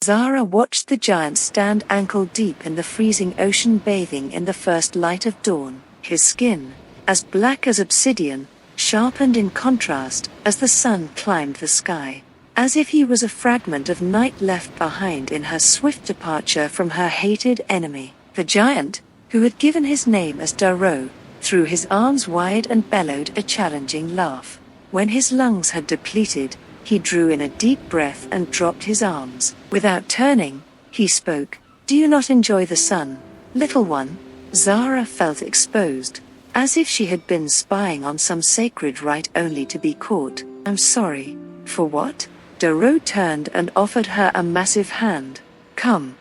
Zara watched the giant stand ankle-deep in the freezing ocean, bathing in the first light of dawn. His skin, as black as obsidian, sharpened in contrast as the sun climbed the sky, as if he was a fragment of night left behind in her swift departure from her hated enemy. The giant, who had given his name as Daro, threw his arms wide and bellowed a challenging laugh. When his lungs had depleted, he drew in a deep breath and dropped his arms. Without turning, he spoke. "Do you not enjoy the sun, little one?" Zara felt exposed, as if she had been spying on some sacred rite only to be caught. "I'm sorry." "For what?" Daro turned and offered her a massive hand. "Come.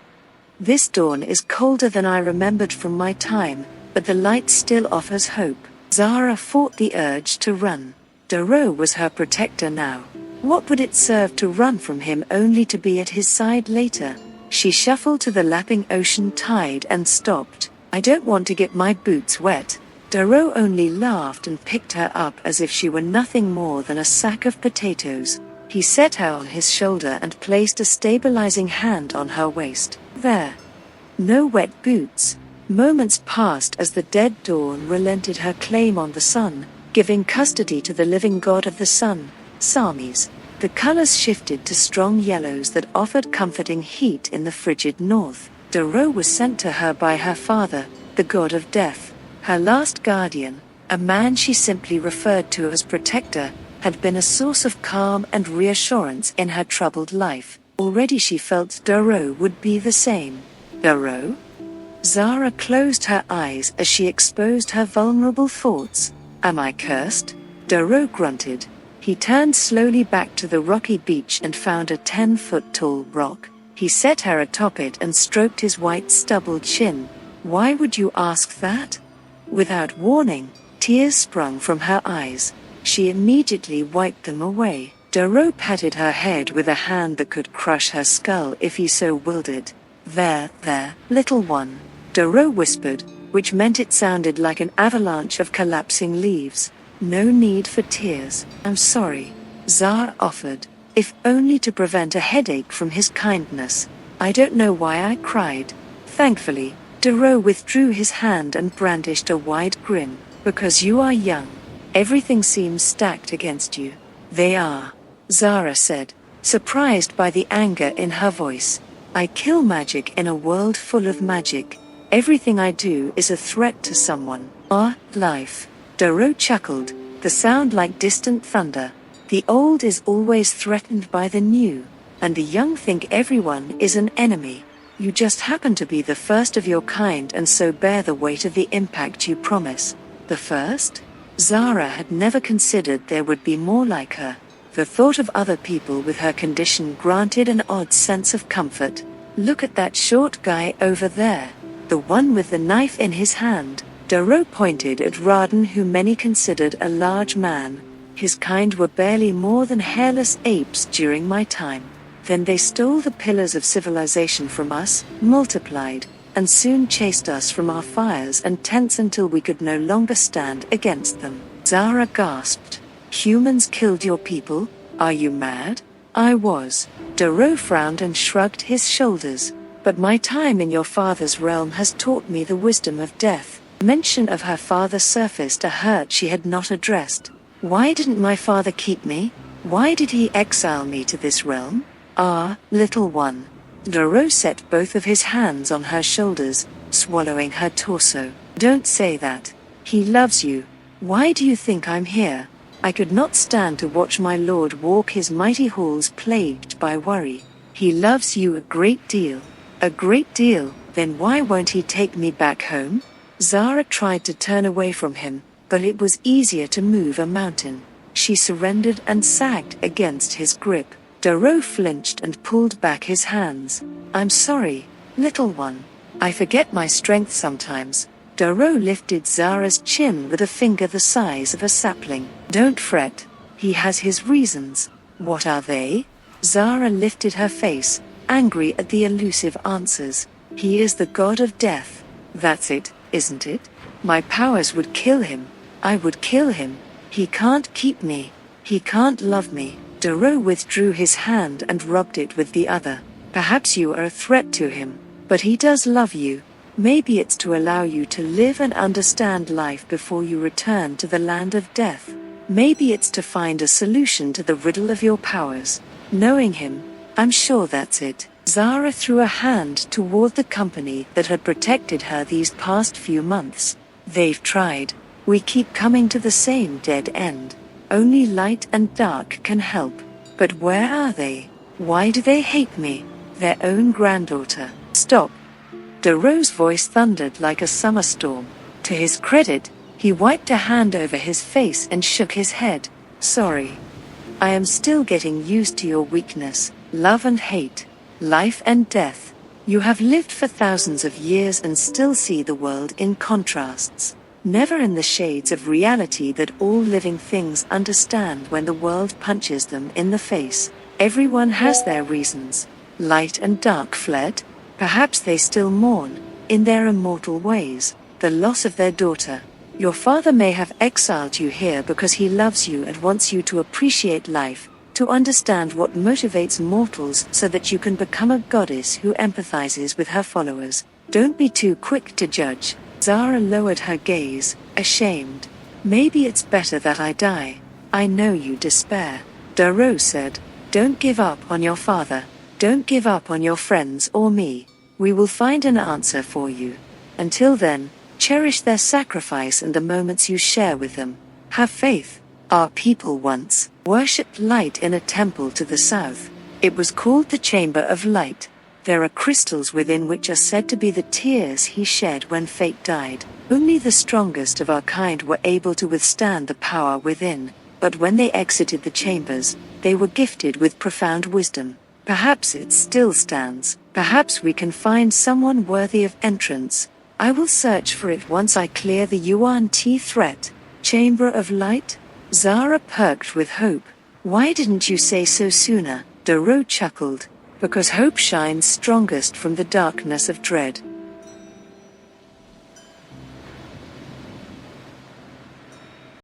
This dawn is colder than I remembered from my time, but the light still offers hope." Zara fought the urge to run. Daro was her protector now. What would it serve to run from him only to be at his side later? She shuffled to the lapping ocean tide and stopped. "I don't want to get my boots wet." Daro only laughed and picked her up as if she were nothing more than a sack of potatoes. He set her on his shoulder and placed a stabilizing hand on her waist. "There. No wet boots." Moments passed as the dead dawn relented her claim on the sun, giving custody to the living god of the sun, Samis. The colors shifted to strong yellows that offered comforting heat in the frigid north. Daro was sent to her by her father, the god of death. Her last guardian, a man she simply referred to as protector, had been a source of calm and reassurance in her troubled life. Already she felt Daro would be the same. Daro? Zara closed her eyes as she exposed her vulnerable thoughts. "Am I cursed?" Daro grunted. He turned slowly back to the rocky beach and found a 10-foot-tall rock. He set her atop it and stroked his white stubbled chin. "Why would you ask that?" Without warning, tears sprung from her eyes. She immediately wiped them away. Daro patted her head with a hand that could crush her skull if he so willed it. There, little one," Daro whispered, which meant it sounded like an avalanche of collapsing leaves. "No need for tears." "I'm sorry," Zara offered, if only to prevent a headache from his kindness. "I don't know why I cried." Thankfully, Daro withdrew his hand and brandished a wide grin. "Because you are young. Everything seems stacked against you." "They are," Zara said, surprised by the anger in her voice. "I kill magic in a world full of magic. Everything I do is a threat to someone. Or life." Daro chuckled, the sound like distant thunder. "The old is always threatened by the new, and the young think everyone is an enemy. You just happen to be the first of your kind and so bear the weight of the impact you promise." The first? Zara had never considered there would be more like her. The thought of other people with her condition granted an odd sense of comfort. "Look at that short guy over there. The one with the knife in his hand." Daro pointed at Raden, who many considered a large man. "His kind were barely more than hairless apes during my time. Then they stole the pillars of civilization from us, multiplied, and soon chased us from our fires and tents until we could no longer stand against them." Zara gasped. "Humans killed your people? Are you mad?" "I was." Daro frowned and shrugged his shoulders. "But my time in your father's realm has taught me the wisdom of death." Mention of her father surfaced a hurt she had not addressed. "Why didn't my father keep me? Why did he exile me to this realm?" "Ah, little one." Daro set both of his hands on her shoulders, swallowing her torso. "Don't say that. He loves you. Why do you think I'm here? I could not stand to watch my lord walk his mighty halls plagued by worry. He loves you a great deal." "A great deal? Then why won't he take me back home?" Zara tried to turn away from him, but it was easier to move a mountain. She surrendered and sagged against his grip. Daro flinched and pulled back his hands. "I'm sorry, little one. I forget my strength sometimes." Daro lifted Zara's chin with a finger the size of a sapling. "Don't fret. He has his reasons." "What are they?" Zara lifted her face, angry at the elusive answers. "He is the god of death." "That's it, isn't it? My powers would kill him. I would kill him. He can't keep me. He can't love me." Daro withdrew his hand and rubbed it with the other. Perhaps you are a threat to him, but he does love you. Maybe it's to allow you to live and understand life before you return to the land of death. Maybe it's to find a solution to the riddle of your powers. Knowing him, I'm sure that's it. Zara threw a hand toward the company that had protected her these past few months. They've tried. We keep coming to the same dead end. Only light and dark can help. But where are they? Why do they hate me? Their own granddaughter. Stop. Daro's voice thundered like a summer storm. To his credit, he wiped a hand over his face and shook his head. Sorry. I am still getting used to your weakness, love and hate, life and death. You have lived for thousands of years and still see the world in contrasts. Never in the shades of reality that all living things understand when the world punches them in the face. Everyone has their reasons. Light and dark fled. Perhaps they still mourn, in their immortal ways, the loss of their daughter. Your father may have exiled you here because he loves you and wants you to appreciate life, to understand what motivates mortals so that you can become a goddess who empathizes with her followers. Don't be too quick to judge. Zara lowered her gaze, ashamed. Maybe it's better that I die. I know you despair. Daro said, don't give up on your father. Don't give up on your friends or me. We will find an answer for you. Until then, cherish their sacrifice and the moments you share with them. Have faith. Our people once worshipped light in a temple to the south. It was called the Chamber of Light. There are crystals within which are said to be the tears he shed when fate died. Only the strongest of our kind were able to withstand the power within, but when they exited the chambers, they were gifted with profound wisdom. Perhaps it still stands. Perhaps we can find someone worthy of entrance. I will search for it once I clear the Yuan Ti threat. Chamber of Light? Zara perked with hope. Why didn't you say so sooner? Daro chuckled. Because hope shines strongest from the darkness of dread.